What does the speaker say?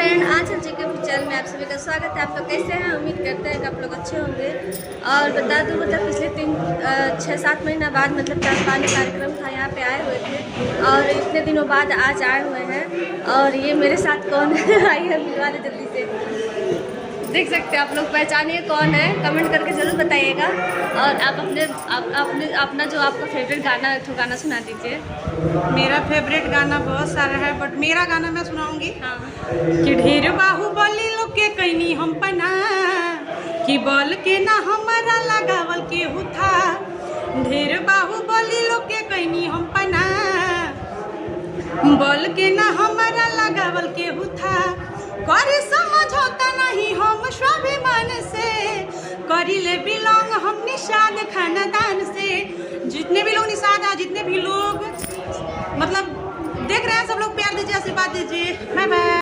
Friend, आज हम जेके channel में आप सभी का स्वागत है। आप लोग कैसे हैं? उम्मीद करते हैं कि आप लोग अच्छे होंगे। और बता दूं, मतलब पिछले 6-7 महीना बाद मतलब चांदपानी कार्यक्रम था, यहाँ पे आए हुए थे और इतने दिनों बाद आज आए हुए हैं। और ये मेरे साथ कौन है आइए मिलवा दे जल्दी से। देख सकते हैं आप लोग, पहचानिए कौन है, कमेंट करके ज़रूर बताइएगा। और आप अपना जो आपका फेवरेट गाना है तो गाना सुना दीजिए। मेरा फेवरेट गाना बहुत सारा है, बट मेरा गाना मैं सुनाऊंगी। हाँ। कि ढेर बाहुबली लोग के कैनी हम पना, कि बल के ना हमारा लगावल केहू था। ढेर बाहुबली लोग के कैनी हम पना, बल के ना हमारा लगावल केहू था। करे समझौता नहीं हम स्वाभिमान से, करिले बिलोंग हम निषाद खानदान से। जितने भी लोग निषाद है, जितने भी लोग मतलब देख रहे हैं, सब लोग प्यार दीजिए, आशीर्वाद दीजिए। Bye bye.